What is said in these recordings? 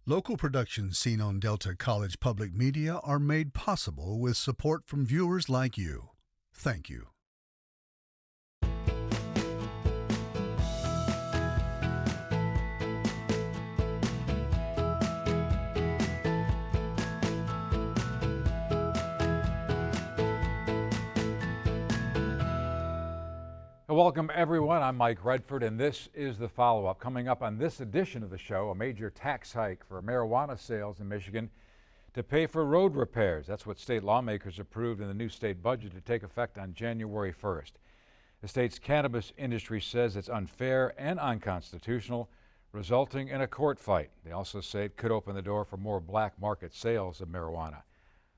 Local productions seen on Delta College Public Media are made possible with support from viewers like you. Thank you. Welcome everyone, I'm Mike Redford and this is the follow-up. Coming up on this edition of the show, a major tax hike for marijuana sales in Michigan to pay for road repairs. That's what state lawmakers approved in the new state budget to take effect on January 1st. The state's cannabis industry says it's unfair and unconstitutional, resulting in a court fight. They also say it could open the door for more black market sales of marijuana.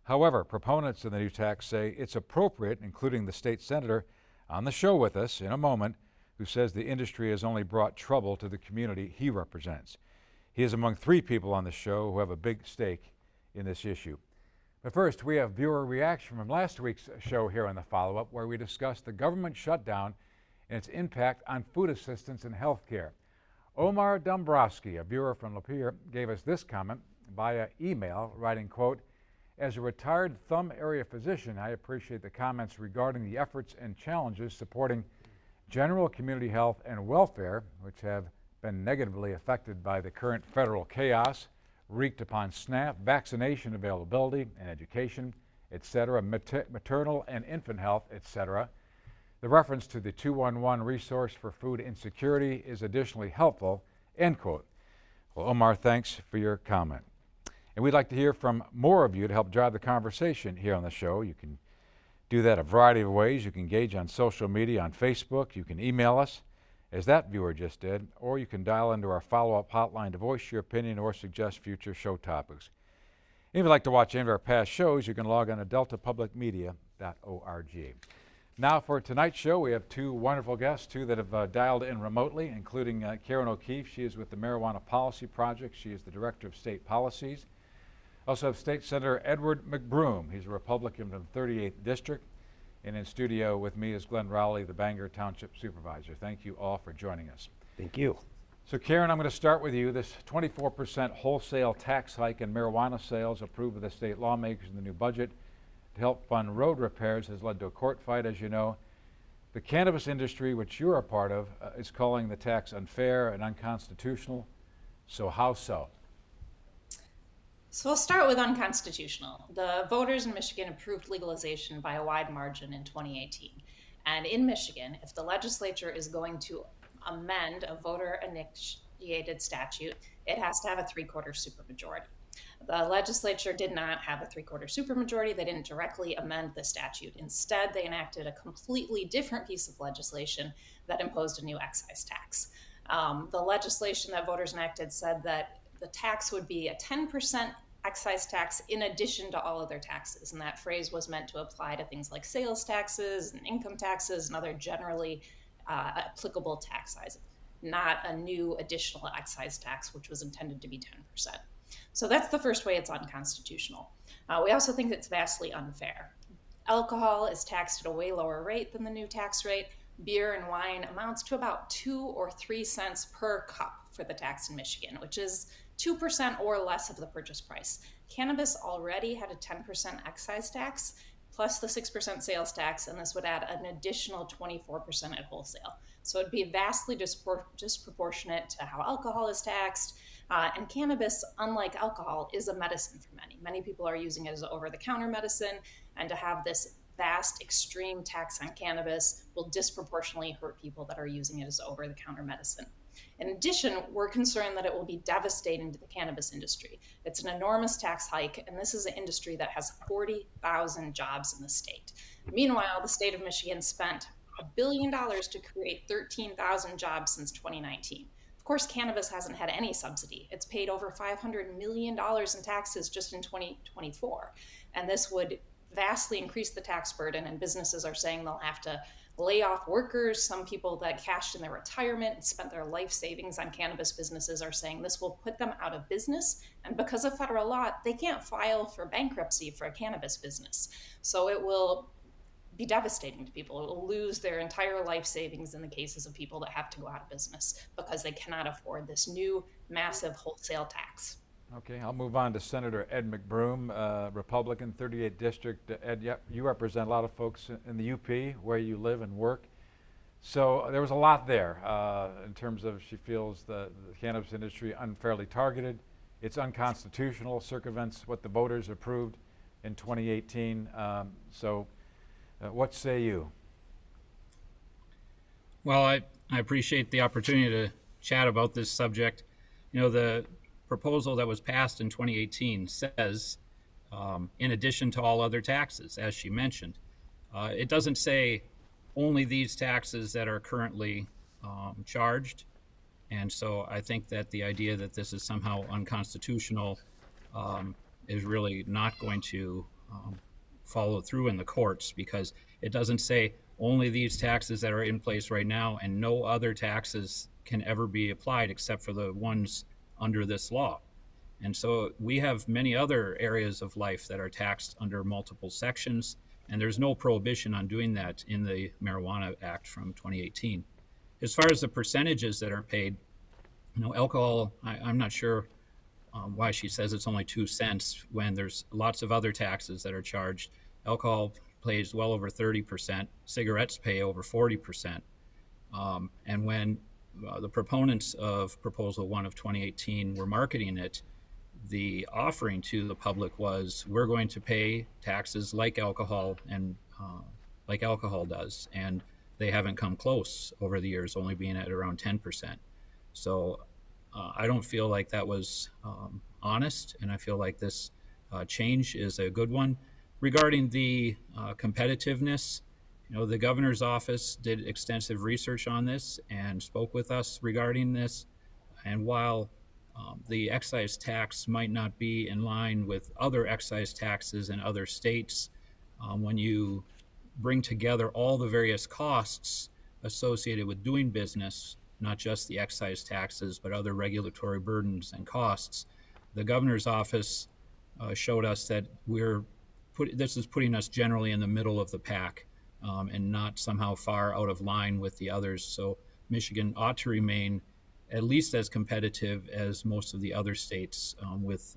However, proponents of the new tax say it's appropriate, including the state senator on the show with us in a moment, who says the industry has only brought trouble to the community he represents. He is among three people on the show who have a big stake in this issue. But first, we have viewer reaction from last week's show here on the follow-up, where we discussed the government shutdown and its impact on food assistance and health care. Omar Dombrowski, a viewer from Lapeer, gave us this comment via email, writing, quote, "As a retired Thumb area physician, I appreciate the comments regarding the efforts and challenges supporting general community health and welfare, which have been negatively affected by the current federal chaos wreaked upon SNAP, vaccination availability and education, etc., maternal and infant health, etc. The reference to the 211 resource for food insecurity is additionally helpful," end quote. Well, Omar, thanks for your comment. And we'd like to hear from more of you to help drive the conversation here on the show. You can do that a variety of ways. You can engage on social media, on Facebook. You can email us, as that viewer just did, or you can dial into our follow-up hotline to voice your opinion or suggest future show topics. If you'd like to watch any of our past shows, you can log on to deltapublicmedia.org. Now for tonight's show, we have two wonderful guests, two that have dialed in remotely, including Karen O'Keefe. She is with the Marijuana Policy Project. She is the Director of State Policies. Also have State Senator Edward McBroom. He's a Republican from the 38th District. And in studio with me is Glenn Rowley, the Bangor Township Supervisor. Thank you all for joining us. Thank you. So Karen, I'm going to start with you. This 24% wholesale tax hike in marijuana sales approved by the state lawmakers in the new budget to help fund road repairs has led to a court fight, as you know. The cannabis industry, which you're a part of, is calling the tax unfair and unconstitutional. So how so? So I'll start with unconstitutional. The voters in Michigan approved legalization by a wide margin in 2018. And in Michigan, if the legislature is going to amend a voter-initiated statute, it has to have a three-quarter supermajority. The legislature did not have a three-quarter supermajority. They didn't directly amend the statute. Instead, they enacted a completely different piece of legislation that imposed a new excise tax. The legislation that voters enacted said that the tax would be a 10% excise tax in addition to all other taxes. And that phrase was meant to apply to things like sales taxes and income taxes and other generally applicable tax sizes, not a new additional excise tax, which was intended to be 10%. So that's the first way it's unconstitutional. We also think it's vastly unfair. Alcohol is taxed at a way lower rate than the new tax rate. Beer and wine amounts to about 2 or 3 cents per cup for the tax in Michigan, which is 2% or less of the purchase price. Cannabis already had a 10% excise tax plus the 6% sales tax, and this would add an additional 24% at wholesale. So it'd be vastly disproportionate to how alcohol is taxed. And cannabis, unlike alcohol, is a medicine for many. Many people are using it as over-the-counter medicine, and to have this vast, extreme tax on cannabis will disproportionately hurt people that are using it as over-the-counter medicine. In addition, we're concerned that it will be devastating to the cannabis industry. It's an enormous tax hike, and this is an industry that has 40,000 jobs in the state. Meanwhile, the state of Michigan spent $1 billion to create 13,000 jobs since 2019. Of course, cannabis hasn't had any subsidy. It's paid over $500 million in taxes just in 2024. And this would vastly increase the tax burden, and businesses are saying they'll have to lay off workers. Some people that cashed in their retirement and spent their life savings on cannabis businesses are saying this will put them out of business. And because of federal law, they can't file for bankruptcy for a cannabis business. So it will be devastating to people. It will lose their entire life savings in the cases of people that have to go out of business because they cannot afford this new massive wholesale tax. Okay, I'll move on to Senator Ed McBroom, Republican, 38th District. Ed, you represent a lot of folks in the UP where you live and work. So there was a lot there in terms of she feels the cannabis industry unfairly targeted. It's unconstitutional, circumvents what the voters approved in 2018. What say you? Well, I appreciate the opportunity to chat about this subject. You know, the proposal that was passed in 2018 says, in addition to all other taxes, as she mentioned, it doesn't say only these taxes that are currently charged. And so I think that the idea that this is somehow unconstitutional is really not going to follow through in the courts, because it doesn't say only these taxes that are in place right now and no other taxes can ever be applied except for the ones under this law. And so we have many other areas of life that are taxed under multiple sections, and there's no prohibition on doing that in the Marijuana Act from 2018. As far as the percentages that are paid, you know, alcohol, I'm not sure why she says it's only 2 cents when there's lots of other taxes that are charged. Alcohol pays well over 30%, cigarettes pay over 40%. And when the proponents of Proposal 1 of 2018 were marketing it, the offering to the public was, we're going to pay taxes like alcohol and like alcohol does. And they haven't come close over the years, only being at around 10%. So I don't feel like that was honest, and I feel like this change is a good one. Regarding the competitiveness, you know, the governor's office did extensive research on this and spoke with us regarding this. And while the excise tax might not be in line with other excise taxes in other states, when you bring together all the various costs associated with doing business, not just the excise taxes, but other regulatory burdens and costs, the governor's office showed us that this is putting us generally in the middle of the pack and not somehow far out of line with the others. So Michigan ought to remain at least as competitive as most of the other states with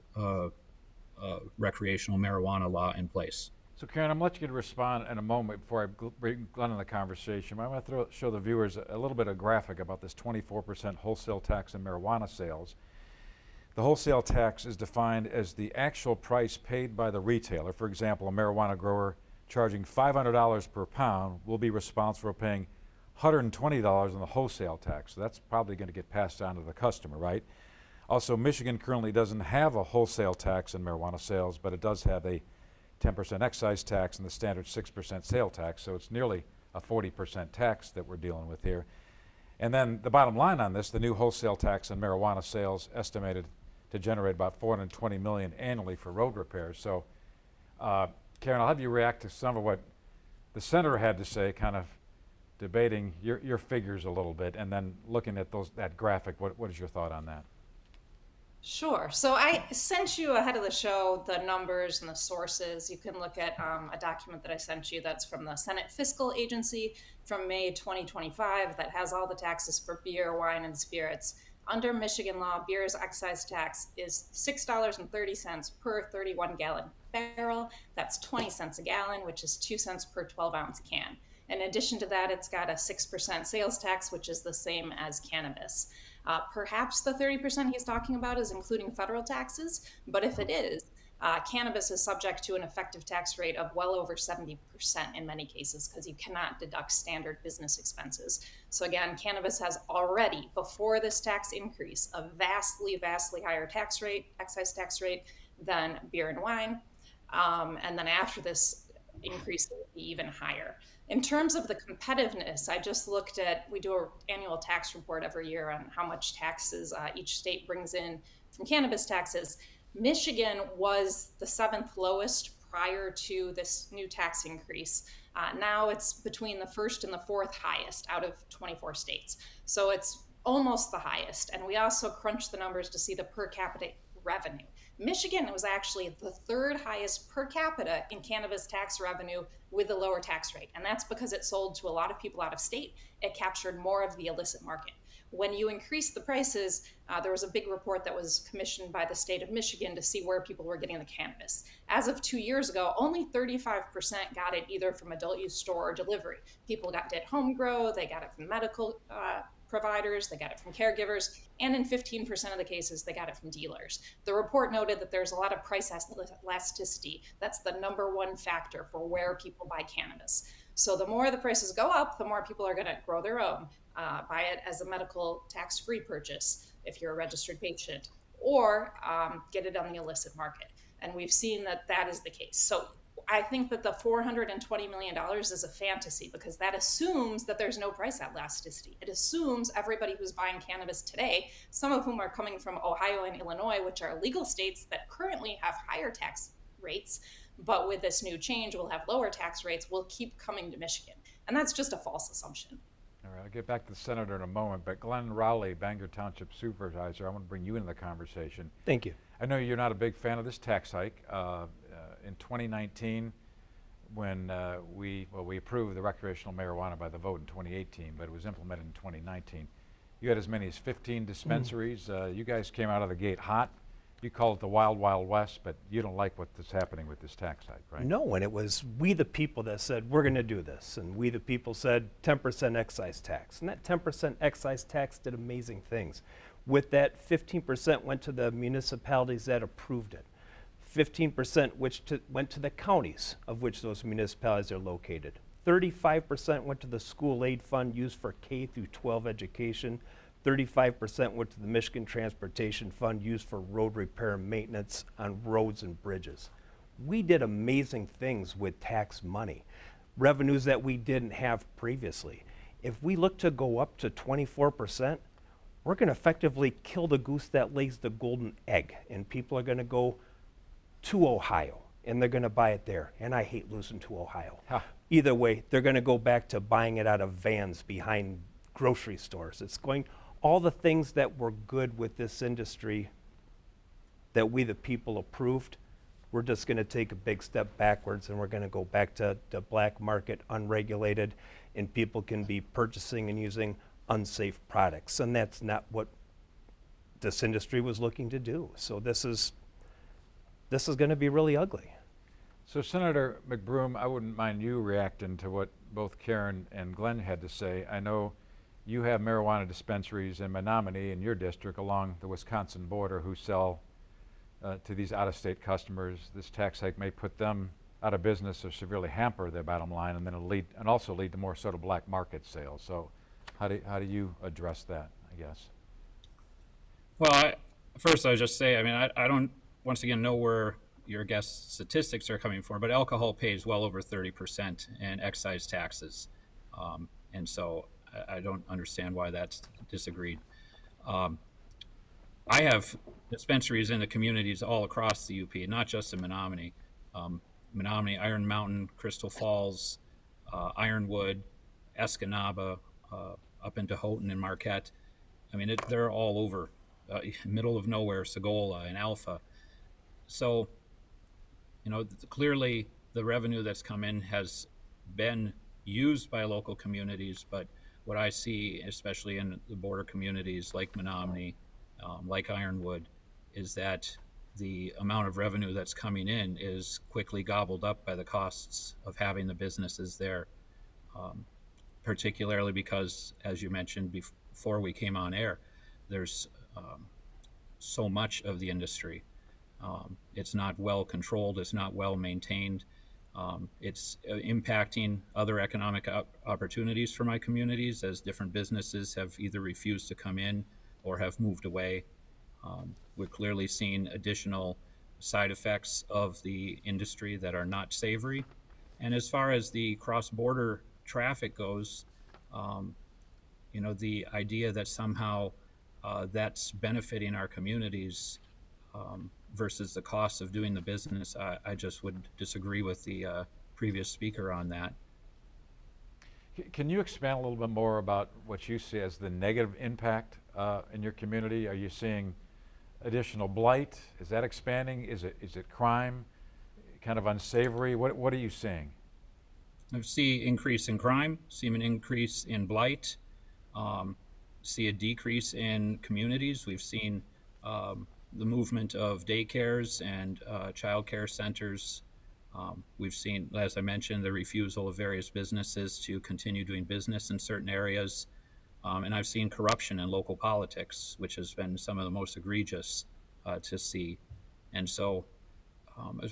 recreational marijuana law in place. So Karen, I'm going to let you respond in a moment before I bring Glenn in the conversation. I want to show the viewers a little bit of graphic about this 24% wholesale tax on marijuana sales. The wholesale tax is defined as the actual price paid by the retailer. For example, a marijuana grower charging $500 per pound will be responsible for paying $120 on the wholesale tax. So that's probably going to get passed on to the customer, right? Also, Michigan currently doesn't have a wholesale tax on marijuana sales, but it does have a 10% excise tax and the standard 6% sale tax. So it's nearly a 40% tax that we're dealing with here. And then the bottom line on this, the new wholesale tax on marijuana sales estimated to generate about $420 million annually for road repairs. So, Karen, I'll have you react to some of what the senator had to say, kind of debating your figures a little bit, and then looking at that graphic. What is your thought on that? Sure. So I sent you ahead of the show the numbers and the sources. You can look at a document that I sent you that's from the Senate Fiscal Agency from May 2025 that has all the taxes for beer, wine, and spirits. Under Michigan law, beer's excise tax is $6.30 per 31-gallon barrel. That's 20 cents a gallon, which is 2 cents per 12-ounce can. In addition to that, it's got a 6% sales tax, which is the same as cannabis. Perhaps the 30% he's talking about is including federal taxes, but if it is, cannabis is subject to an effective tax rate of well over 70% in many cases, because you cannot deduct standard business expenses. So again, cannabis has already, before this tax increase, a vastly, vastly higher tax rate, excise tax rate, than beer and wine. And then after this increase, it will be even higher. In terms of the competitiveness, I just looked at, we do an annual tax report every year on how much taxes each state brings in from cannabis taxes. Michigan was the 7th lowest prior to this new tax increase. Now it's between the 1st and the 4th highest out of 24 states. So it's almost the highest. And we also crunched the numbers to see the per capita revenue. Michigan was actually the 3rd highest per capita in cannabis tax revenue with a lower tax rate. And that's because it sold to a lot of people out of state. It captured more of the illicit market. When you increase the prices, there was a big report that was commissioned by the state of Michigan to see where people were getting the cannabis. As of 2 years ago, only 35% got it either from adult use store or delivery. People got it home grow, they got it from medical providers, they got it from caregivers, and in 15% of the cases, they got it from dealers. The report noted that there's a lot of price elasticity. That's the number one factor for where people buy cannabis. So the more the prices go up, the more people are going to grow their own, buy it as a medical tax-free purchase if you're a registered patient, or get it on the illicit market. And we've seen that that is the case. So I think that the $420 million is a fantasy because that assumes that there's no price elasticity. It assumes everybody who's buying cannabis today, some of whom are coming from Ohio and Illinois, which are legal states that currently have higher tax rates, but with this new change, we'll have lower tax rates, will keep coming to Michigan. And that's just a false assumption. All right, I'll get back to the senator in a moment, but Glenn Rowley, Bangor Township Supervisor, I want to bring you into the conversation. Thank you. I know you're not a big fan of this tax hike. In 2019, when we approved the recreational marijuana by the vote in 2018, but it was implemented in 2019. You had as many as 15 dispensaries. You guys came out of the gate hot. You call it the Wild Wild West, but you don't like what's happening with this tax hike, right? No, and it was we the people that said we're going to do this, and we the people said 10% excise tax, and that 10% excise tax did amazing things. With that, 15% went to the municipalities that approved it. 15% went to the counties of which those municipalities are located. 35% went to the school aid fund used for K through 12 education. 35% went to the Michigan Transportation Fund used for road repair and maintenance on roads and bridges. We did amazing things with tax money, revenues that we didn't have previously. If we look to go up to 24%, we're going to effectively kill the goose that lays the golden egg, and people are going to go to Ohio, and they're going to buy it there. And I hate losing to Ohio. Huh. Either way, they're going to go back to buying it out of vans behind grocery stores. It's going, all the things that were good with this industry that we the people approved, we're just going to take a big step backwards, and we're going to go back to the black market, unregulated, and people can be purchasing and using unsafe products. And that's not what this industry was looking to do. So this is going to be really ugly. So Senator McBroom, I wouldn't mind you reacting to what both Karen and Glenn had to say. I know you have marijuana dispensaries in Menominee in your district along the Wisconsin border who sell to these out-of-state customers. This tax hike may put them out of business or severely hamper their bottom line, and then it'll also lead to more sort of black market sales. So how do you address that, I guess? Well, first I would just say, I mean, I don't, once again, know where your guess statistics are coming from, but alcohol pays well over 30% in excise taxes. And so I don't understand why that's disagreed. I have dispensaries in the communities all across the UP, not just in Menominee. Menominee, Iron Mountain, Crystal Falls, Ironwood, Escanaba, up into Houghton and Marquette. I mean, they're all over, middle of nowhere, Sagola and Alpha. So, you know, clearly the revenue that's come in has been used by local communities, but what I see, especially in the border communities like Menominee, like Ironwood, is that the amount of revenue that's coming in is quickly gobbled up by the costs of having the businesses there, particularly because, as you mentioned before we came on air, there's so much of the industry. It's not well controlled, it's not well maintained. It's impacting other economic opportunities for my communities as different businesses have either refused to come in or have moved away. We're clearly seeing additional side effects of the industry that are not savory. And as far as the cross-border traffic goes, you know, the idea that somehow that's benefiting our communities versus the cost of doing the business, I just would disagree with the previous speaker on that. Can you expand a little bit more about what you see as the negative impact in your community? Are you seeing additional blight? Is that expanding? Is it crime, kind of unsavory? What are you seeing? I see increase in crime, see an increase in blight. see a decrease in communities. We've seen the movement of daycares and child care centers. We've seen, as I mentioned, the refusal of various businesses to continue doing business in certain areas. And I've seen corruption in local politics, which has been some of the most egregious to see. And so,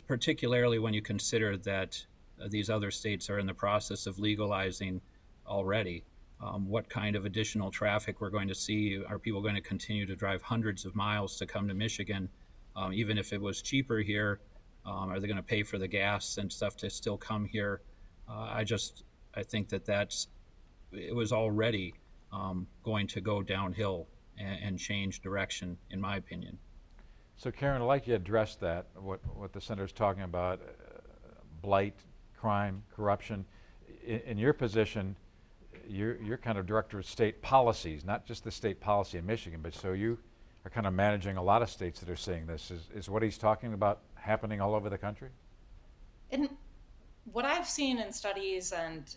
particularly when you consider that these other states are in the process of legalizing already, what kind of additional traffic we're going to see. Are people going to continue to drive hundreds of miles to come to Michigan? Even if it was cheaper here, are they going to pay for the gas and stuff to still come here? I think it was already going to go downhill and change direction, in my opinion. So Karen, I'd like you to address that, what the senator's talking about, blight, crime, corruption. In your position, you're kind of director of state policies, not just the state policy in Michigan, but so you are kind of managing a lot of states that are seeing this. Is what he's talking about happening all over the country? And what I've seen in studies and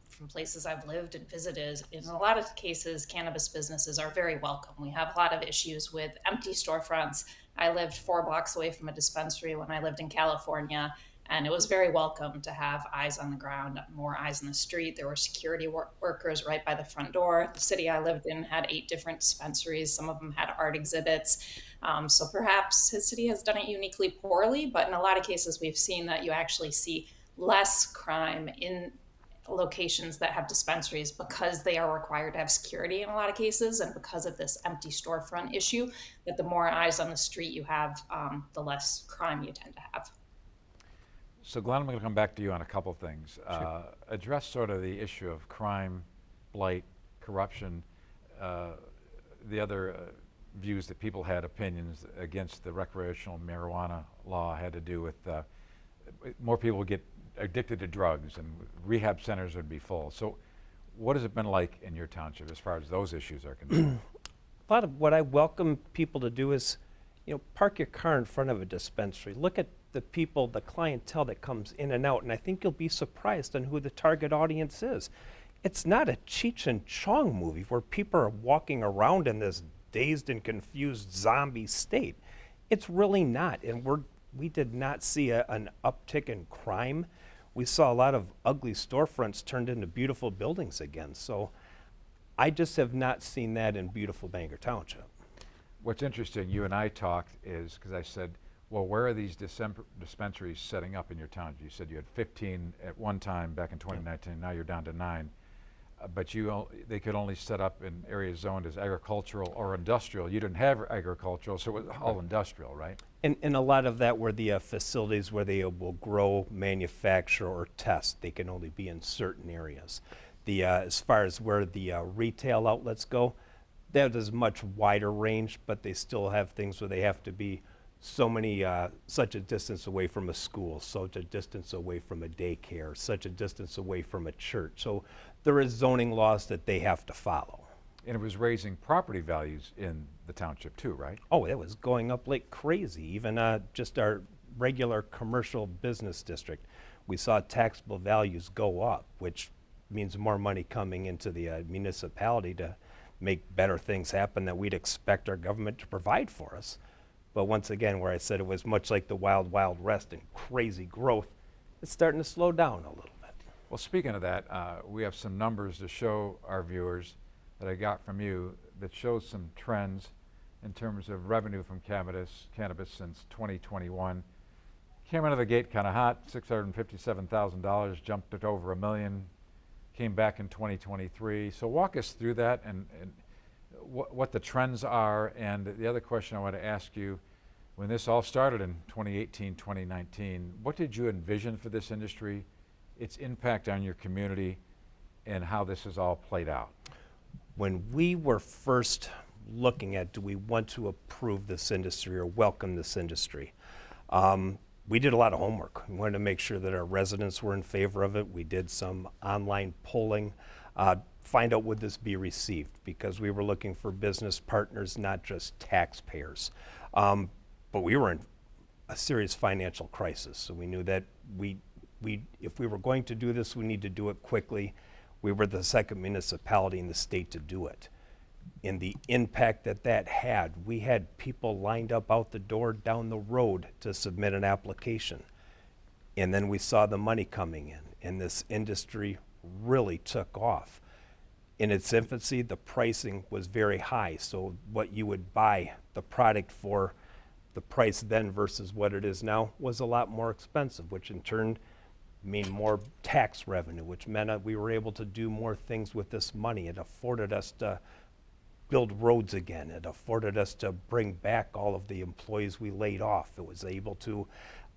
from places I've lived and visited, in a lot of cases, cannabis businesses are very welcome. We have a lot of issues with empty storefronts. I lived 4 blocks away from a dispensary when I lived in California, and it was very welcome to have eyes on the ground, more eyes on the street. There were security workers right by the front door. The city I lived in had 8 different dispensaries. Some of them had art exhibits. So perhaps his city has done it uniquely poorly, but in a lot of cases, we've seen that you actually see less crime in locations that have dispensaries because they are required to have security in a lot of cases, and because of this empty storefront issue, that the more eyes on the street you have, the less crime you tend to have. So Glenn, I'm going to come back to you on a couple things. Sure. Address sort of the issue of crime, blight, corruption, the other views that people had opinions against the recreational marijuana law had to do with more people would get addicted to drugs and rehab centers would be full. So what has it been like in your township as far as those issues are concerned? A lot of what I welcome people to do is, park your car in front of a dispensary. Look at the people, the clientele that comes in and out, and I think you'll be surprised on who the target audience is. It's not a Cheech and Chong movie where people are walking around in this dazed and confused zombie state. It's really not, and we did not see an uptick in crime. We saw a lot of ugly storefronts turned into beautiful buildings again. So I just have not seen that in beautiful Bangor Township. What's interesting, you and I talked is, because I said, well, where are these dispensaries setting up in your town? You said you had 15 at one time back in 2019, now you're down to 9. But they could only set up in areas zoned as agricultural or industrial. You didn't have agricultural, so it was all industrial, right? And a lot of that were the facilities where they will grow, manufacture, or test. They can only be in certain areas. As far as where the retail outlets go, that is much wider range, but they still have things where they have to be such a distance away from a school, such a distance away from a daycare, such a distance away from a church. So there is zoning laws that they have to follow. And it was raising property values in the township too, right? Oh, it was going up like crazy. Even just our regular commercial business district, we saw taxable values go up, which means more money coming into the municipality to make better things happen that we'd expect our government to provide for us. But once again, where I said it was much like the wild, wild west and crazy growth, it's starting to slow down a little bit. Well, speaking of that, we have some numbers to show our viewers that I got from you that shows some trends in terms of revenue from cannabis since 2021. Came out of the gate kind of hot, $657,000, jumped it over $1 million, came back in 2023. So walk us through that and what the trends are. And the other question I want to ask you, when this all started in 2018, 2019, what did you envision for this industry, its impact on your community, and how this has all played out? When we were first looking at, do we want to approve this industry or welcome this industry, we did a lot of homework. We wanted to make sure that our residents were in favor of it. We did some online polling, find out would this be received, because we were looking for business partners, not just taxpayers. But we were in a serious financial crisis, so we knew that if we were going to do this, we need to do it quickly. We were the second municipality in the state to do it. and the impact that that had. We had people lined up out the door down the road to submit an application. And then we saw the money coming in, and this industry really took off. In its infancy, the pricing was very high. So what you would buy the product for, the price then versus what it is now, was a lot more expensive, which in turn mean more tax revenue, which meant we were able to do more things with this money. It afforded us to build roads again. It afforded us to bring back all of the employees we laid off. It was able to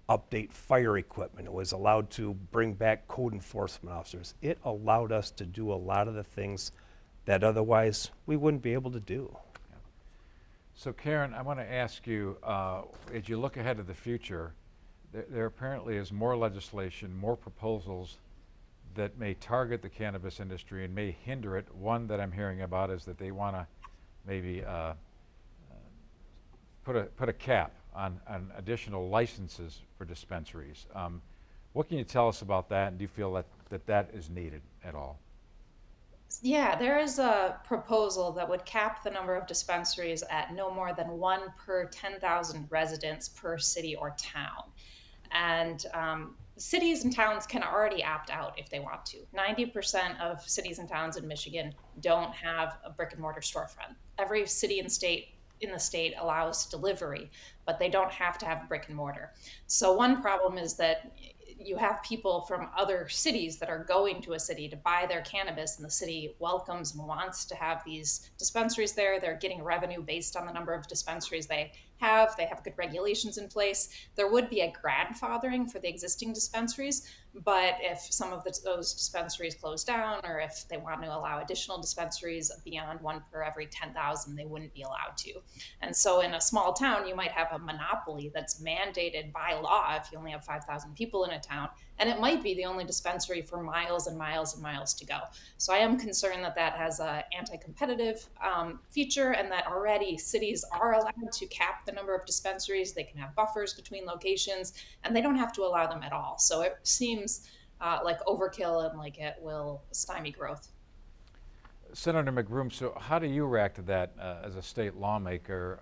update fire equipment. It was allowed to bring back code enforcement officers. It allowed us to do a lot of the things that otherwise we wouldn't be able to do. So Karen, I want to ask you, as you look ahead to the future, there apparently is more legislation, more proposals that may target the cannabis industry and may hinder it. One that I'm hearing about is that they want to maybe put a cap on additional licenses for dispensaries. What can you tell us about that, and do you feel that is needed at all? Yeah, there is a proposal that would cap the number of dispensaries at no more than 1 per 10,000 residents per city or town. And cities and towns can already opt out if they want to. 90% of cities and towns in Michigan don't have a brick and mortar storefront. Every city and state in the state allows delivery, but they don't have to have brick and mortar. So one problem is that you have people from other cities that are going to a city to buy their cannabis, and the city welcomes and wants to have these dispensaries there. They're getting revenue based on the number of dispensaries they have. They have good regulations in place. There would be a grandfathering for the existing dispensaries, but if some of those dispensaries close down, or if they want to allow additional dispensaries beyond 1 per every 10,000, they wouldn't be allowed to. And so in a small town, you might have a monopoly that's mandated by law if you only have 5,000 people in a town, and it might be the only dispensary for miles and miles and miles to go. So I am concerned that that has an anti-competitive feature, and that already cities are allowed to cap the number of dispensaries. They can have buffers between locations, and they don't have to allow them at all. So it seems like overkill, and like it will stymie growth. Senator McBroom, so how do you react to that as a state lawmaker?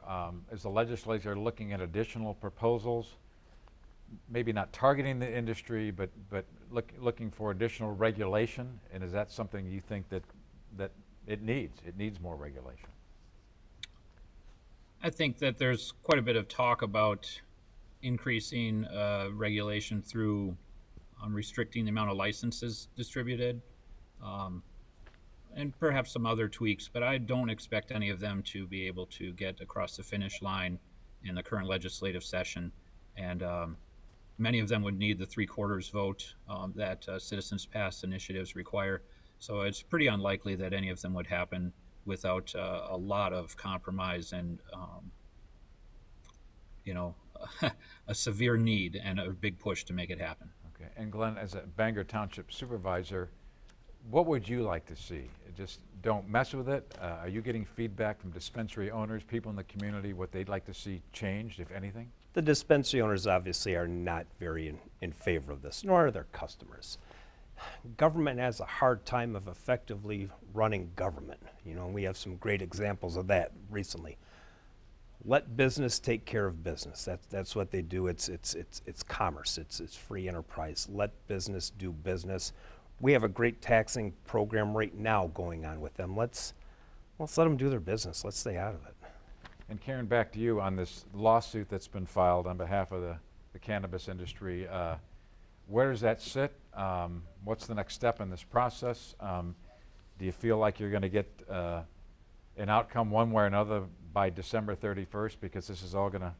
Is the legislature looking at additional proposals, maybe not targeting the industry, but looking for additional regulation? And is that something you think that it needs? It needs more regulation. I think that there's quite a bit of talk about increasing regulation through restricting the amount of licenses distributed, and perhaps some other tweaks, but I don't expect any of them to be able to get across the finish line in the current legislative session. And many of them would need the 3/4 vote that citizens pass initiatives require. So it's pretty unlikely that any of them would happen without a lot of compromise and, a severe need and a big push to make it happen. Okay, and Glenn, as a Bangor Township Supervisor, what would you like to see? Just don't mess with it? Are you getting feedback from dispensary owners, people in the community, what they'd like to see changed, if anything? The dispensary owners obviously are not very in favor of this, nor are their customers. Government has a hard time of effectively running government. And we have some great examples of that recently. Let business take care of business. That's what they do. It's commerce. It's free enterprise. Let business do business. We have a great taxing program right now going on with them. Let's let them do their business. Let's stay out of it. And Karen, back to you on this lawsuit that's been filed on behalf of the cannabis industry. Where does that sit? What's the next step in this process? Do you feel like you're going to get an outcome one way or another by December 31st? Because this is all going to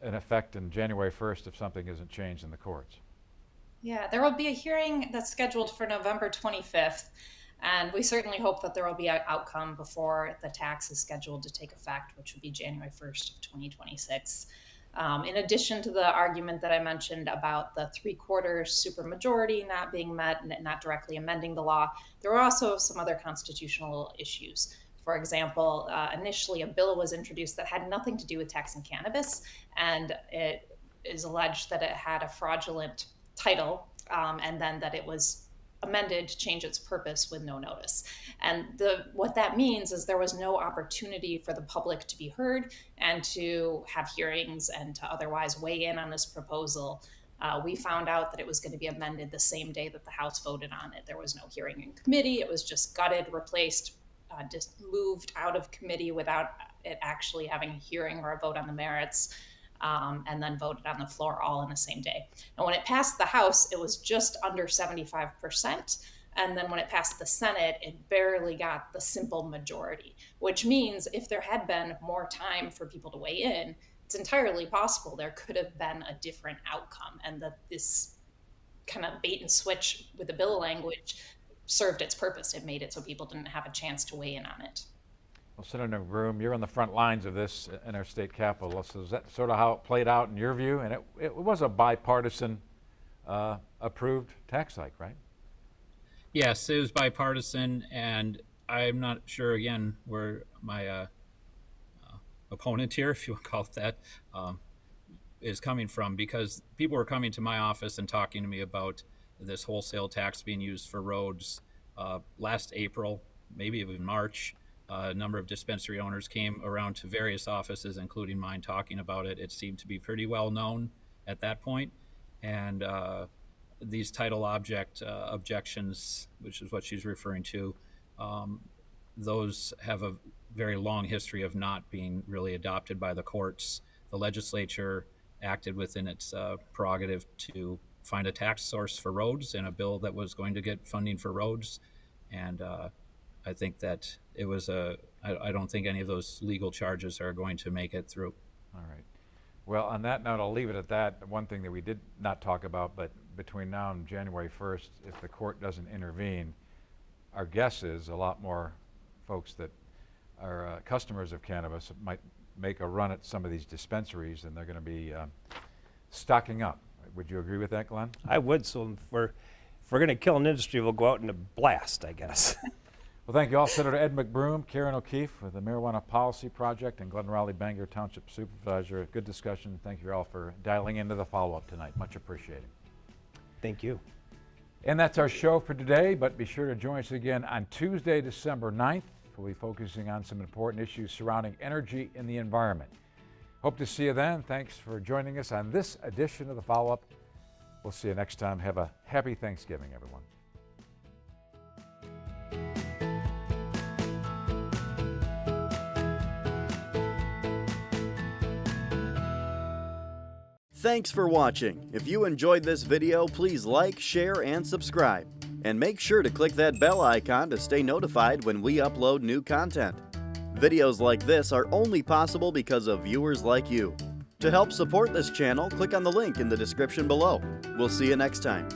in effect in January 1st if something isn't changed in the courts. Yeah, there will be a hearing that's scheduled for November 25th, and we certainly hope that there will be an outcome before the tax is scheduled to take effect, which would be January 1st of 2026. In addition to the argument that I mentioned about the 3/4 supermajority not being met and not directly amending the law, there were also some other constitutional issues. For example, initially a bill was introduced that had nothing to do with taxing cannabis, and it is alleged that it had a fraudulent title, and then that it was amended to change its purpose with no notice. And what that means is there was no opportunity for the public to be heard and to have hearings and to otherwise weigh in on this proposal. We found out that it was going to be amended the same day that the House voted on it. There was no hearing in committee. It was just gutted, replaced, just moved out of committee without it actually having a hearing or a vote on the merits. And then voted on the floor all in the same day. And when it passed the House, it was just under 75%. And then when it passed the Senate, it barely got the simple majority, which means if there had been more time for people to weigh in, it's entirely possible there could have been a different outcome, and that this kind of bait and switch with the bill language served its purpose. It made it so people didn't have a chance to weigh in on it. Well, Senator McBroom, you're on the front lines of this in our state capitol. So is that sort of how it played out in your view? And it was a bipartisan approved tax hike, right? Yes, it was bipartisan, and I'm not sure, again, where my opponent here, if you want to call it that, is coming from, because people were coming to my office and talking to me about this wholesale tax being used for roads last April, maybe even March. A number of dispensary owners came around to various offices, including mine, talking about it. It seemed to be pretty well known at that point. And these title objections, which is what she's referring to, those have a very long history of not being really adopted by the courts. The legislature acted within its prerogative to find a tax source for roads in a bill that was going to get funding for roads. And I think that it was I don't think any of those legal charges are going to make it through. All right. Well, on that note, I'll leave it at that. One thing that we did not talk about, but between now and January 1st, if the court doesn't intervene, our guess is a lot more folks that are customers of cannabis might make a run at some of these dispensaries, and they're going to be stocking up. Would you agree with that, Glenn? I would. So if we're going to kill an industry, we'll go out in a blast, I guess. Well, thank you all. Senator Ed McBroom, Karen O'Keefe with the Marijuana Policy Project, and Glenn Rowley, Bangor Township Supervisor. Good discussion. Thank you all for dialing into the follow-up tonight. Much appreciated. Thank you. And that's our show for today, but be sure to join us again on Tuesday, December 9th. We'll be focusing on some important issues surrounding energy and the environment. Hope to see you then. Thanks for joining us on this edition of the follow-up. We'll see you next time. Have a happy Thanksgiving, everyone. Thanks for watching. If you enjoyed this video, please like, share, and subscribe. And make sure to click that bell icon to stay notified when we upload new content. Videos like this are only possible because of viewers like you. To help support this channel, click on the link in the description below. We'll see you next time.